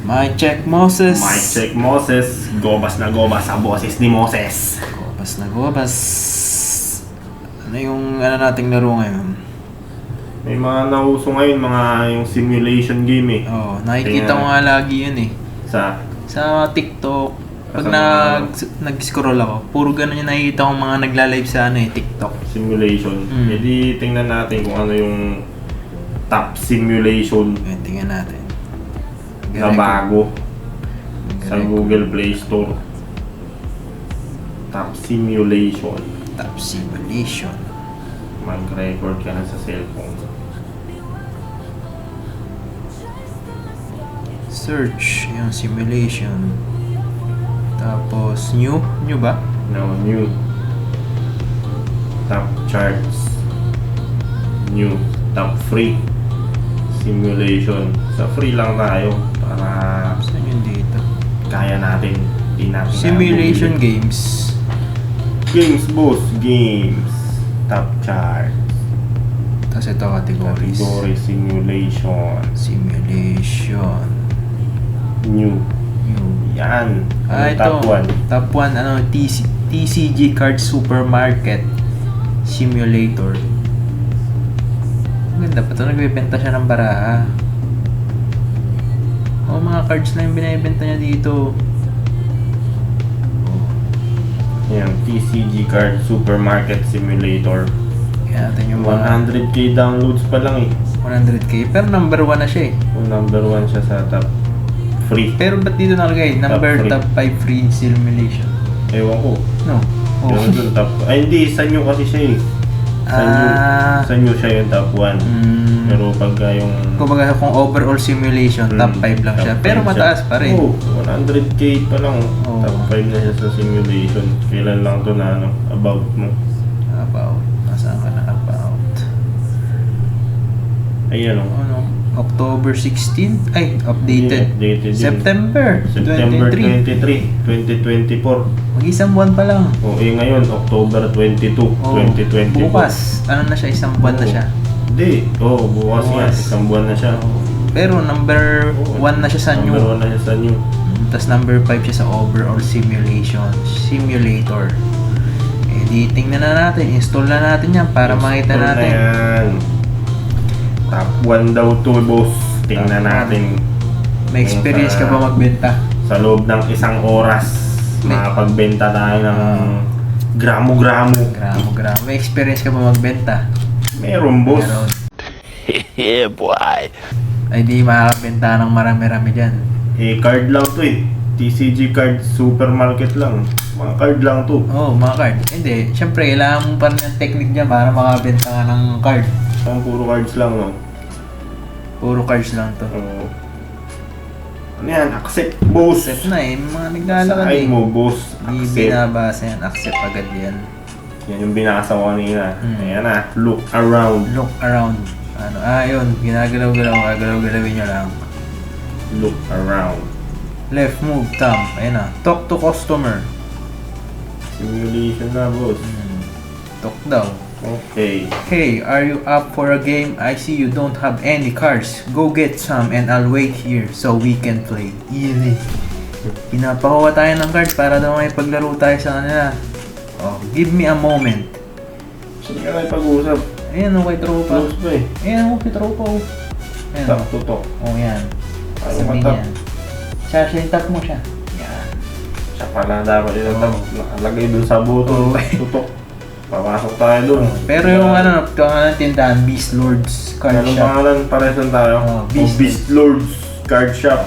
Mic check Moses. Mic check Moses. Gobas na gobas sa boses ni Moses. Gobas na gobas. Ano yung nating laro ngayon? May mga nauso ngayon, mga yung simulation game eh. Oh, nakikita Tingnan. ko nga lagi yun eh. Sa TikTok. Pag nag-scroll ako, puro ganun yung nakikita kong mga nagla-live sa TikTok. Simulation. E di tingnan natin kung ano yung top simulation Ayan, tingnan natin. na bago sa Google Play Store. Top simulation. Top simulation. Mag-record ka na sa cellphone. Search yung simulation. Tapos new ba? Now new. Top charts. New. Top free. Simulation. Sa free lang tayo para Saan yun dito? kaya natin. Di natin Simulation nabubuli. games. Games boss. Games. Top chart. Tapos ito categories. Category simulation. Simulation. New. New. Yan. Ito. Top 1. Top 1 TCG Card Supermarket Simulator. Ang ganda pa ito. Nagbibenta siya ng baraha. Oh, mga cards na yung binibenta niya dito. Yan. TCG Card Supermarket Simulator. Kaya natin yung mga 100k downloads pa lang eh. 100k. Pero number 1 na siya eh. Kung number 1 siya sa top free. Pero ba't dito nakalagay? Number free. top 5 free simulation. Ewan ko. No. Oh. Pero dun top. Ay hindi, sa new kasi siya eh. Sa new siya yung top 1. Pero pagka yung Kumbaga kung overall simulation, top 5 lang siya. top Pero 5 mataas siya. pa rin. Oo, 100k pa lang. Oo. Top 5 na siya sa simulation. Kailan lang to na about mo. About. Nasaan ka na about? Ayan o. Ano? October 16? Ay, updated. Updated yun. September September 23. 23, 2024. Mag-isang buwan pa lang. O ngayon, October 22, Oh, 2024. bukas. Ano na siya? Isang buwan na Oo. siya. Hindi. Bukas nga. Bukas. Isang buwan na siya. Pero number 1 na siya sa new. Number 1 na siya sa new. Tapos number 5 siya sa overall simulator. Eh di tingnan na natin, install na natin yan para makita Store natin. Na yan. Top 1 daw to, boss. Tingnan Top natin. May experience ka ba magbenta? Sa loob ng isang oras, makapagbenta tayo ng gramo-gramo. Gramo. May experience ka ba magbenta? Meron, boss. Meron. Yeah, boy. Ay di makakabenta ng marami-rami dyan. Card lang to eh. TCG card supermarket lang. Mga card lang to. Oh, mga card. Hindi, syempre kailangan mo pa rin ng technique dyan para makabenta ka ng card. Ang puro cards lang, no? Puro cards lang to. Ano yan? Accept, boss. Set na eh, mga naglalakad Ay eh. mo, boss. Di Accept. binabasa yan, accept agad yan. Yan yung binasa ko kanina. Mm. Ayan na. Look around. Look around. Ano, yun, gagalaw-galawin nyo lang. Look around. Left move, thumb. Ayan na. Talk to customer. Simulation na, boss. Talk daw. Okay. Hey, are you up for a game? I see you don't have any cards. Go get some and I'll wait here so we can play. Easy. Pinapakuha tayo ng card para daw may paglaro tayo sa kanila. Oh, give me a moment. Sige ka na pag-uusap. Ayan o, kay tropa. Close pa eh. Ayan o, kay tropa o. Ayan Talk o. to talk. Oh, yan. Ayaw Sabihin matap. niya. Siya yung tap mo siya. Yan. Siya pala dapat yung Oo. nakalagay dun sa buto. Oo. Tutok. Papasok tayo dun. Pero yung pangalan ng tindahan, Beast Lords Card Anong Shop. pangalan? Paresan tayo. Beast Beast Lords Card Shop.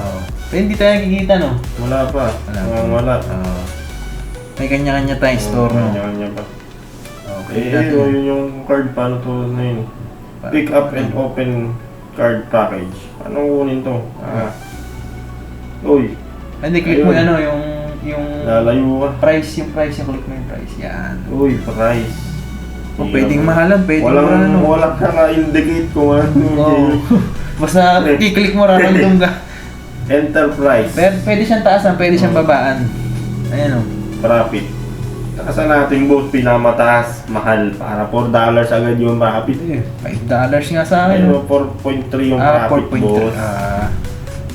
Pero hindi tayo nakikita, no? Wala pa. Wala. Wala. May kanya-kanya tayong store, no? Kanya-kanya pa. Okay, Yun yung card. Paano to na yun? Pick up and open card package. Paano kunin to? Uy. Hindi, click mo Ayun. yung Lalayo ka. price, click mo yung price. Yan. Uy, price. O, pwedeng mahalan, pwedeng ano. Walang ka-indicate kung ano Oo. yung Basta i-click mo, rarandom ka. enterprise. Pero pwede siyang taasan, pwede siyang babaan. Ayan o. Profit. Taasan natin both pinakamataas, mahal. Para $4 agad yung profit. $5 nga sa akin. Ayun, 4.3 yung profit, 4.3. boss.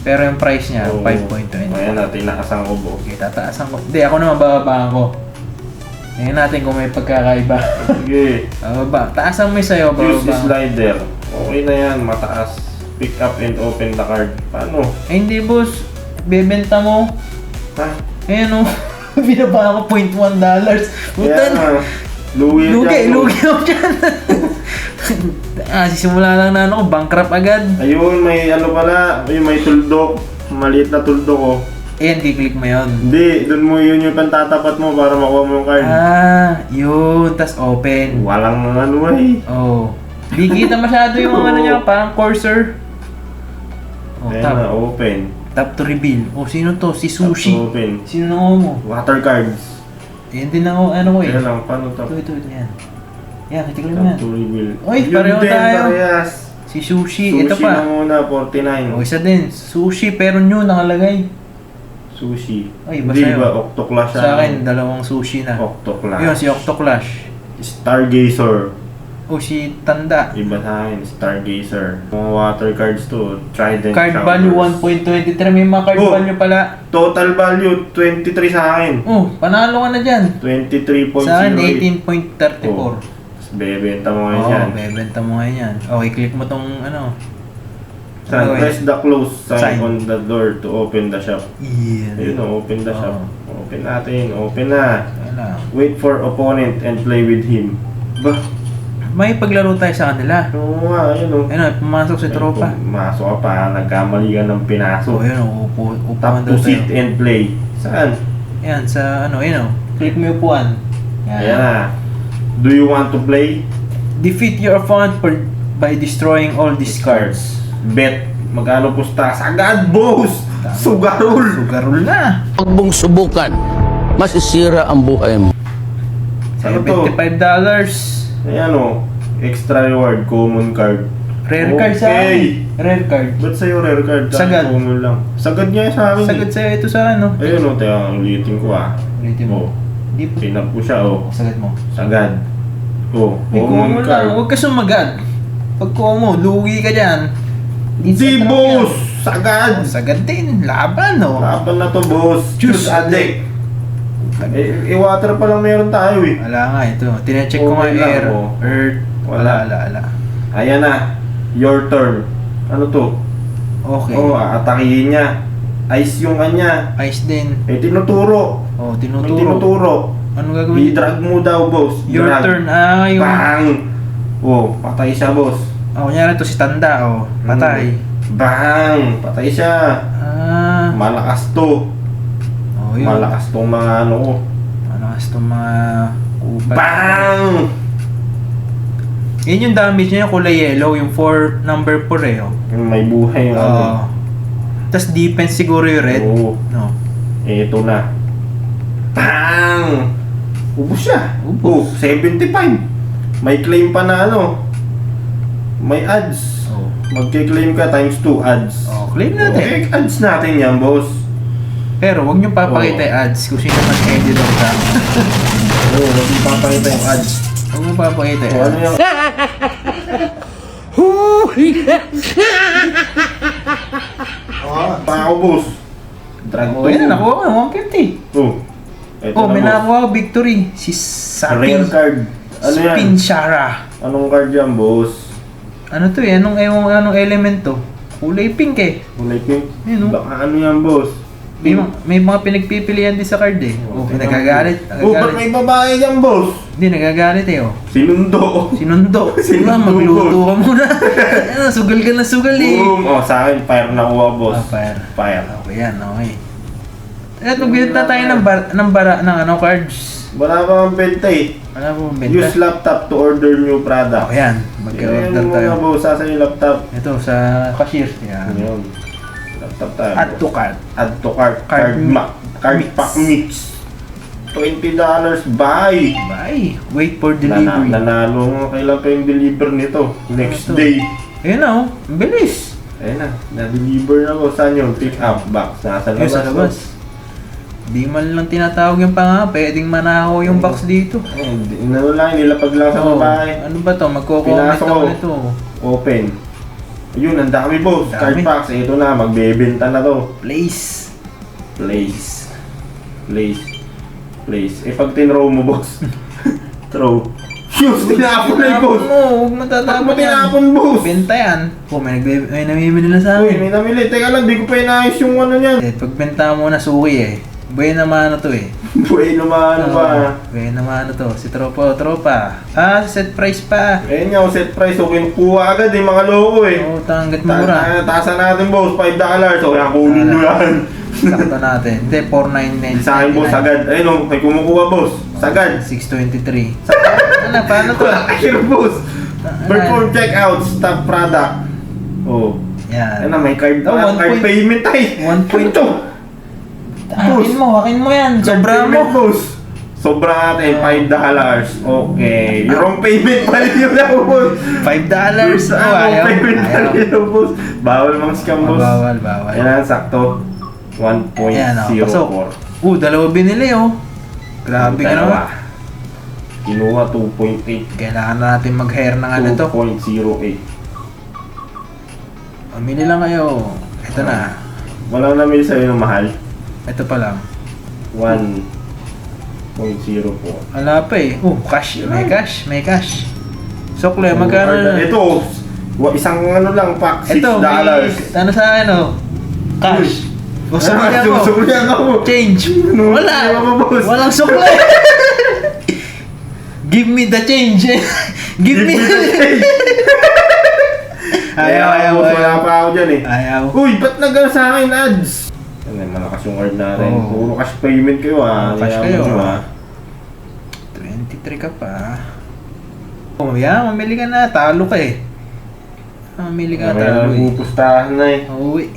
Pero yung price niya, Oo. 5.20. Ayan na, tinaasan ko boss. Okay, tataasan ko. Hindi, ako naman bababaan ko. Tingnan natin kung may pagkakaiba. Sige. Bababa. Taasan mo yung sa'yo, Use bababa. slider. Okay na yan, mataas. Pick up and open the card. Paano? Ay, hindi boss. Bebenta mo. Ha? Ayan o. Binaba ko $0.1. Puta Kaya na. nga. Lugi Lugi ako dyan. Sisimula lang na ano ko, bankrupt agad. Ayun, may ano pala. Ayun, may tuldok. Maliit na tuldok ko. Ayan, di-click mo yun. Hindi, dun mo yun yung pantatapat mo para makuha mo yung card. Yun. Tas open. Walang ano eh. Oh. Di kita masyado yung ano niya, parang cursor. Oh, Ayan tap. na, open. Tap to reveal. Oh, sino to? Si Tap Sushi. to open. Sino na mo? Water cards. Ayan din ako, ano ko eh. Ayan lang, paano tap? Ito, yan. Yan, kitikli mo Tap yan. to reveal. Oy, Yun pareho din, tayo. Parehas. Si Sushi, Sushi ito na pa. muna, 49. Oh, isa din. Sushi, pero new nakalagay. Sushi. Ay, iba Hindi sa'yo. ba, Octoclash Sa akin, dalawang sushi na. Octoclash. Yun, si Octoclash. Stargazer. O, si Tanda. Iba sa akin, Stargazer. Mga water cards to, Trident Card Chambers. value 1.23. May mga card Oh. value pala. Total value, 23 sa akin. Oh, panalo ka na dyan. 23.08. Sa akin, 18.34. Oh. Tapos bebenta mo ngayon Oo, yan. bebenta mo ngayon yan. Okay, click mo tong ano. Saan? Okay. Press the close sign Sign. on the door to open the shop. Yeah. Ayun o, open the Oo. shop. Open natin, open na. Ayan lang. Wait for opponent and play with him. Bah, May paglaro tayo sa kanila. oo nga, ayun o. Ayun o, pumasok si tropa. Masok ka pa, nagkamali ka ng So, pinasok. ayun o, upuan Tap daw to sit tayo. and play. Saan? Ayan, sa ano, ayun o. Click mo yung upuan. Ayan na. Do you want to play? Defeat your opponent by destroying all these cards. Bet. Magkano pusta? Sagad, boss! Sugarol! Sugarol na. Huwag mong subukan. Masisira ang buhay mo. Ano to? $75. Ayan o. Extra reward, common card. Rare card sa akin. Rare card. Ba't sa'yo rare card? Sagad. Common lang. Sagad niya sa akin. Sagad sa'yo ito sa ano. Ayun o, tayo ulitin ko ah. Ulitin mo. Oh, Di po. pinap ko siya o. Sagad mo. Sagad. O, May common kumo lang. card. Huwag ka sumagad. Pag kumo, lugi ka dyan. Di boss! Sagad! Sagad din. Laban no. Laban na to boss. Choose Choose addict. Water pa lang meron tayo eh. Wala nga ito. Tinecheck ko nga Okay lang, air, oh. earth. Wala. Wala. Ayan na. Your turn. Ano to? Okay. Oh, aatakihin niya. Ice yung kanya. Ice din. Tinuturo. Oh, May tinuturo. tinuturo. Ano gagawin? I-drag mo daw, boss. Your Drag. turn. Yung... Bang! Oh, patay siya, boss. Oh, kunyari to si Tanda. Oh, patay. Bang! Patay siya. Malakas to. Oh, yun. Malakas tong mga ano ko. Malakas itong mga... kupal. Bang! Yun yung damage niya, yung kulay yellow, yung number 4 eh. Oh. Yung may buhay yung ano. Tapos defense siguro yung red. Oo. No. Ito na. Bang! Ubus siya. Ubus. Oh, 75. May claim pa na ano. May ads. Oh. Magke-claim ka times 2 ads. Oh, claim natin. Okay, ads natin yan, boss. Pero wag niyo papakita yung ads kung sino man editor ka. Oo, huwag mo papakita yung ads. Huwag mo papakita yung O, ano ads. yung... Pako, boss. Drag Oh, yan, nakuha ko, 150. Oh, eto Oh, na, may boss. nakuha ko victory. Si Rare Sapin. card. Ano yan? Spin Shara. Anong card yan, boss? Ano to eh? Anong element to? Kulay pink eh. Kulay pink? Yun, oh. Baka ano yan, boss? May mga pinagpipilian din sa card eh. Oh, nagagalit. Oh, ba't may babae yan, boss? Hindi, nagagalit eh oh. Sinundo. Sinundo. Sinundo, Diba, magluto boss. ka muna. Ano, sugal ka na sugal eh. Boom! Oh, sa akin, fire na kuha, boss. Fire. Fire. Okay yan, okay. At magbili na tayo ng ano, cards. Wala pa ang benta eh. Wala po benta. Use laptop to order new product. Oh, yan. Mag-order Ayan tayo. mga boss, sasa yung laptop. Ito, sa cashier. Yan. Ayan. Laptop tayo. Add to cart. Add to cart. Card Card mix. pack mix. $20 buy. Bye. Wait for delivery. Nanalo nga, kailan pa yung deliver nito? Next Ito. day. Ayun na oh. Ang bilis. Ayun na, na-deliver na ko. Saan yung pick up box? Nasa Ayun labas. sa labas. Di man lang tinatawag yung panga. Pwedeng manakaw yung box dito. Ayun, ano lang, nilapag lang sa Oh, babae. ano ba to? Magko-comment Pinasok ako ko. nito. Open. Yun, ang dami boss. Card Dami. packs. Ito na, magbebenta na to. Place. Place. Pag tinrow mo, boss. Throw. Fuse, tinapon na boss. Huwag mo Ba't tatapon mo tinapon, boss? Benta yan. May namimili na sa Uy, akin. may namili. Teka lang, di ko pa inayos yung ano niyan. Pagbenta mo na suki eh. Buhay naman to eh. Buhay naman, ano ba? Buhay naman to. Si tropa. Set price pa. Ayun nga, set price. So, kinukuha agad eh, mga loko eh. Oo, tanggat mura. Taasan natin, boss. $5. So, kaya kunin mo yan. Sakto natin. Hindi, 499. Sa akin, boss, agad. Ayun o, may kumukuha, boss. Sagad. 623. Sagad. Paano to? Ayun, boss. Perform checkout, stop product. Oh. Yan. Ano, may card, Oh, card payment ay. 1 point. Ito. Hakin mo yan. Sobra mo. Boss. Sobra natin, $5. Okay. Yung wrong payment pa rin yun ako, boss. $5. Wrong payment pa rin yun, boss. Bawal mga scam, boss. Bawal. Yan ang sakto. 1.04. Yan, pasok. Dalawa binili oh. Grabe ka naman. Kinuha 2.8. Kailangan natin mag-hire ng ano to. 2.08. Pamili lang kayo. Ito na. Walang namili sa'yo ng mahal. Ito pa lang. 1.04. Wala pa eh. Cash. May cash. Sokle, magkano na? Ito, isang ano lang pack, $6. Ito, ano sa akin oh. Cash. Sukli ako. Susulihan ako. Change. Wala. Walang sukle. Give me the change. Give me the change. Ayaw. Wala pa ako dyan eh. Ayaw. Uy, ba't nag sa akin ads? Ano, malakas yung card natin. Oo. Puro cash payment kayo ah. Cash kayo, Yaman nyo, ah. 23 ka pa. Mamili ka na. Talo ka eh. Mamili ka na, talo eh. Pupustahan na eh. Uwi.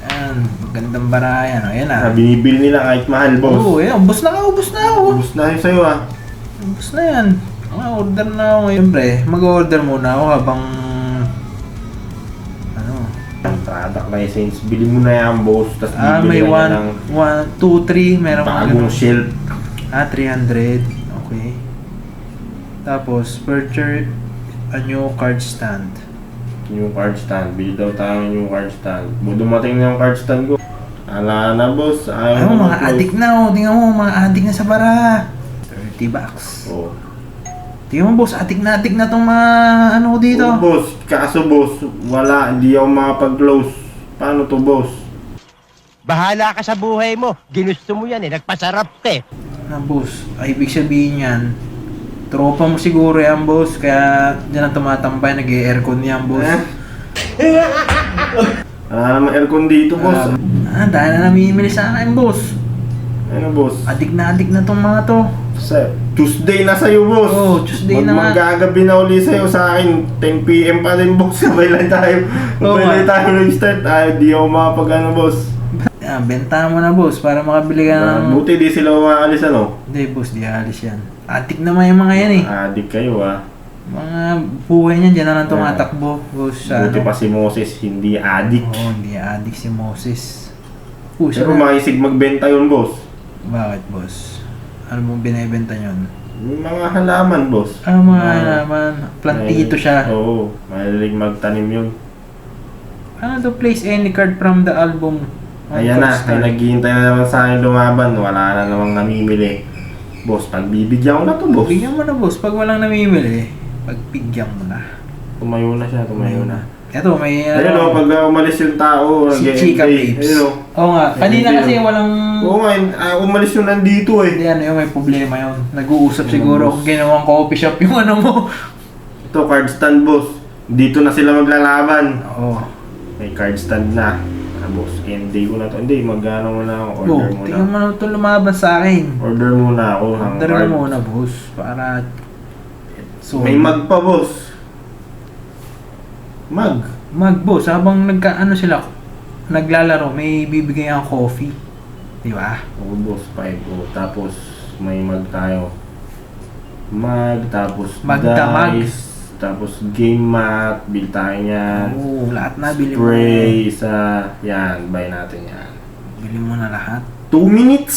Ayan, magandang barayan. Ayan na. Binibili nila kahit mahal, boss. Oo, ayan. Ubus na ako. Ubus na yun sa'yo ah. Ubus na yan. Order na ako ngayon, pre. Mag-order muna ako habang... Product license. Bili mo na yan, boss. Tapos may bibili ka ng 1, 2, 3. Meron bagong shelf. 300. Okay. Tapos, purchase a new card stand. New card stand. Bili daw tayo ng new card stand. Dumating na yung card stand ko. Ala na, boss. Ayaw, mga adik na oh. Tingnan mo, mga adik na sa bara. $30. Oh. Tingnan mo, boss. Adik na tong mga ano ko dito. Oh, boss. Kaso, boss, wala. Hindi ako makapag-close. Paano to, boss? Bahala ka sa buhay mo. Ginusto mo yan eh. Nagpasarap ka eh. Boss, ay ibig sabihin yan, tropa mo siguro yan, boss. Kaya dyan ang tumatambay, nag-aircon yan, boss. Wala naman aircon dito, boss. Dahil na namimili sa akin, boss. Ano, boss? Adik na tong mga to. Tuesday na sa'yo, boss. Oo, Tuesday na nga. Magagabi na uli sa'yo sa akin. 10 PM pa rin, boss. Sabay lang tayo. Sabay lang tayo nag-start. Di ako makapag ano, boss. Benta mo na, boss, para makabili ka ng... Buti di sila umaalis, ano? Hindi, boss, di alis yan. Adik naman yung mga yan eh. Adik kayo, ah. Mga buhay niyan, dyan na lang tumatakbo, boss. Buti pa si Moses, hindi adik. Oo, hindi adik si Moses. Pero maisig magbenta yun, boss. Bakit, boss? Ano mong binibenta yun? Mga halaman, boss. Mga halaman. Plantito siya. Oo, mahilig magtanim yun. Ano to, place any card from the album? Ayan na, ay naghihintay na naman sa akin lumaban. Wala na namang namimili. Boss, pagbibigyan ko na to, boss. Bigyan mo na, boss. Pag walang namimili, pagbigyan mo na. Tumayo na siya, tumayo na. Eto, may... Ayun o, pag umalis yung tao, si Chika Babes. Ayun o. Oo nga, kanina kasi walang... Oo nga, umalis yung nandito eh. Hindi, ano yun, may problema yun. Nag-uusap siguro kung ginawang coffee shop yung ano mo. Ito, card stand, boss. Dito na sila maglalaban. Oo. May card stand na. Boss, hindi ko na to. Hindi, mag-ano muna ako. Order muna. Tingnan mo na ito lumaban sa akin. Order muna ako ng Order card. mo muna, boss. Para... So, May mag pa, boss. Mag. Boss. Habang nagka-ano sila, naglalaro, may bibigay ang coffee. Di ba? Oo, boss, 5. Tapos, may mag tayo. Tapos Magdamag. dice, tapos game mat, bil tayo niyan. Oo, lahat na. Bili mo. Spray, isa. Yan, buy natin yan. Bili mo na lahat. 2 minutes.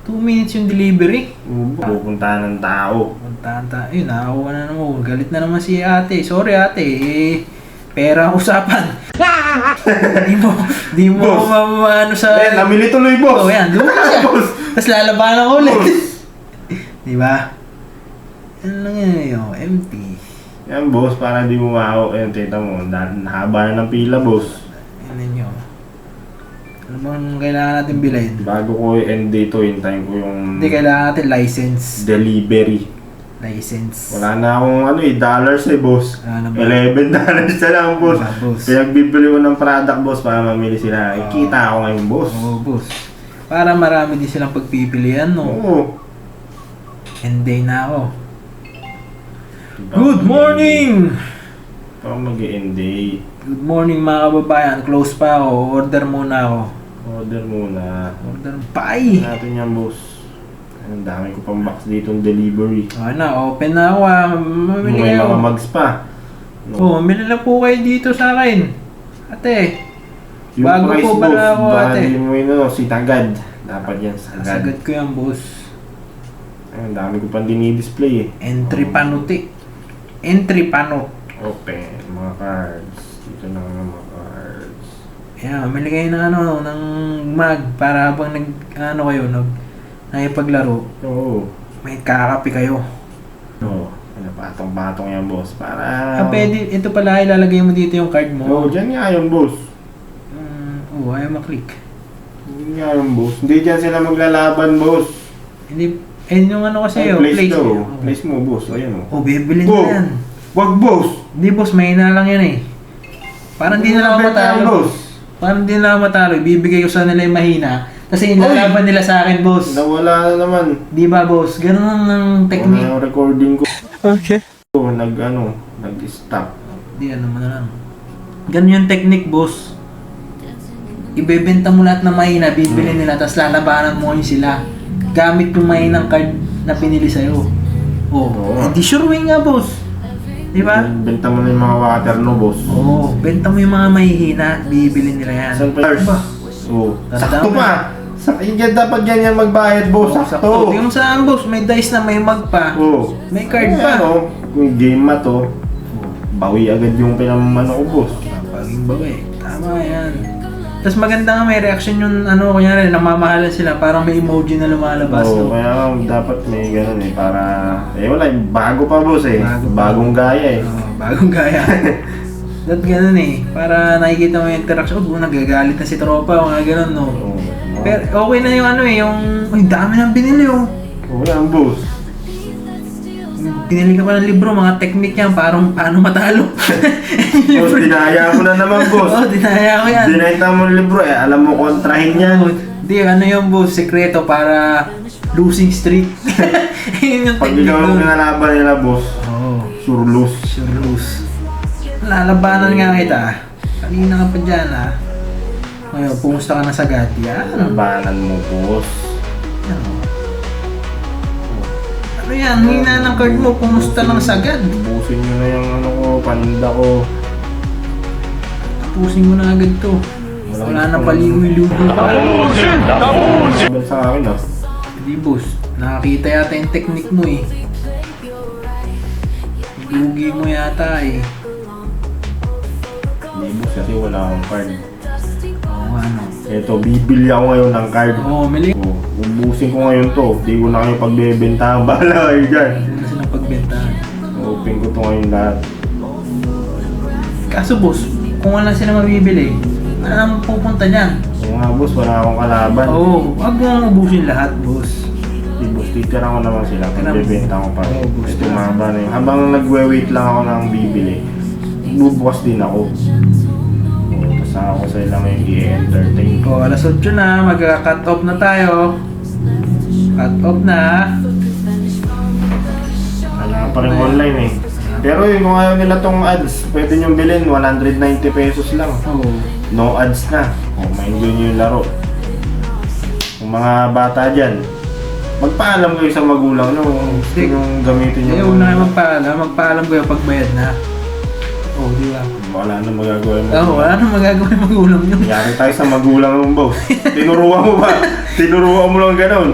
2 minutes yung delivery. Pupuntahan ng tao. Puntahan tayo. Yun, nakakuha na naman. Galit na naman si ate. Sorry ate, pera ang usapan. di mo Boss. ano sa... Namili tuloy, boss. Oh, yan. Lumabas siya. Tapos lalabanan ko ulit. Boss. Di ba? Yan lang yun. Empty. Yan, boss, para di mo mao. Ayan, tita mo. Nahaba na ng pila, boss. Yan ninyo. Ano bang kailangan natin bilhin? Bago ko i-end dito, hintayin ko yung Hindi, kailangan natin license. delivery. License. Wala na akong dollars boss. Wala na ba? $11 na lang, boss. Wala, boss. Pinagbibili ko ng product, boss, para mamili sila. Kita ako ngayon, boss. Oo, boss. Para marami din silang pagpipilian, no? Oo. End day na ako. Good morning! Parang mag-end day. Good morning mga kababayan. Close pa ako. Order muna ako. Order muna. Order pie! Natin yan, boss. Ang dami ko pang box dito ng delivery. Okay na, open na ako ah. Mamili May kayo. mga mags pa. Oh, mamili na po kayo dito sa akin. Ate, Yung bago price, po pala boss, ako, baka ate. di mo si Tagad. Dapat yan, sagad. Sagad ko yan, boss. Ang dami ko pang dinidisplay eh. Entry panuti. Entry panot. Open, mga cards. Dito na mga cards. Ayan, mamili kayo ng ng mag para habang nakipaglaro, Oo. may kakapi kayo. Oo. Patong-patong yan, boss. Para... Pwede, ito pala, ilalagay mo dito yung card mo. Oo, dyan nga yung boss. Ayaw maklik. Dyan nga yung boss. Hindi dyan sila maglalaban, boss. Hindi, yung kasi Ay, yung place place. daw. Oh. Place mo, boss. Ayan o. Bibilin Go! na yan. Wag, boss! Hindi, boss, mahina lang yan eh. Parang di na lang ako Benta yan, matalo. boss. Parang di na lang ako matalo. Ibibigay ko sa nila yung mahina. Kasi inalaban nila sa akin, boss. Nawala na naman. Di ba, boss? Ganun ang technique. Wala yung recording ko. Okay. Nag-stop. Di, ano mo na lang. Ganun yung technique, boss. Ibebenta mo lahat ng mahina, bibili nila, tapos lalabanan mo yun sila. Gamit yung mahinang card na pinili sa'yo. Oo. Hindi sure way nga, boss. Di ba? Benta mo na yung mga water no, boss. Oo, benta mo yung mga mahihina, bibili nila yan. Saan pa? Oo. Sakto Tandaan mo. pa! Yan, dapat ganyan magbayad, boss. Oo, Sakto! Yung saan, boss, may dice na may mag pa. Oo. May card pa. Ano, kung game ma to, bawi agad yung pinamano ko, boss. Paging bawi. Tama yan. Tapos maganda nga may reaction yung kunyari, namamahalan sila, parang may emoji na lumalabas. Oo, no? kaya dapat may ganun eh, para... wala, bago pa, boss eh. Bago pa. Bagong gaya eh. Oo, bagong gaya. Dapat ganun eh. Para nakikita mo yung interaction. Nagagalit na si tropa o mga ganun, no? Oo. Pero okay na yung yung... Ay, dami nang binili, oh. Oo yan, boss. Binili ka pa ng libro, mga technique yan, parang paano matalo. Boss, dinaya mo na naman, boss. Oo, dinaya ko yan. Dinayta mo ng libro eh, alam mo kontrahin yan. Hindi, yung boss, sekreto para losing streak. Yun yung Pag technique ikaw ang nun. pinalaban nila, boss, Oo, sure lose. sure lose. Lalabanan nga kita. Kanina ka pa dyan, ha? Ngayon, pumusta ka na sa gati, yan. Labanan mo, boss. Yan, oh. Ano yan? Hina ng card mo, pumusta lang sagad. Ubusin nyo na yung paninda ko. Tapusin mo na agad to. Wala na paliwi-lugo pa. Sabi sa akin ah. Hindi, boss. Nakakita yata yung technique mo eh. Lugi mo yata eh. Hindi, boss, kasi wala akong card. Oo, ano. Eto, bibili ako ngayon ng card. Oo, mali. Oh, ubusin ko ngayon to. Di ko na kayo pagbebentahan. Bahala kayo dyan. Hindi na silang pagbentahan. Open ko to ngayon lahat. Kaso, boss, kung wala sila mabibili, wala nang pupunta dyan. Oo nga, boss, wala akong kalaban. Oo, wag mo nang ubusin lahat, boss. Di, boss, titira ko naman sila. Tira mo. Pagbebenta ko pa. Oo, boss. Ito mahaba na yun. Habang nagwe-wait lang ako ng bibili, bubukas din ako. Tapos ako sa ilang yung i-entertain. O, alas 8 na, mag-cut off na tayo. Cut off na. Kaya pa rin online eh. Pero yun, kung ayaw nila tong ads, pwede nyo bilhin, 190 pesos lang. Oo. No ads na. O, ma-enjoy nyo yung laro. Kung mga bata dyan, magpaalam kayo sa magulang no, gusto yung gamitin nyo. Eh, huwag na kayo magpaalam. Magpaalam kayo pag bayad na. Oo, di ba? Wala na magagawa mo. Oo, wala nang magagawa yung magulang nyo. Nangyari tayo sa magulang ng boss. Tinuruan mo ba? Tinuruan mo lang ganun.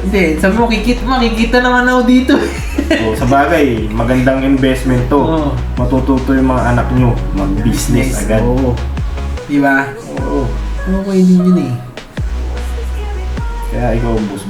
Hindi, sabi mo makikita naman ako dito. So, sa bagay, magandang investment to. Oo. Matututo yung mga anak nyo mag-business agad. Oo. Diba? Oo. Okay din yun eh. Kaya ikaw, boss,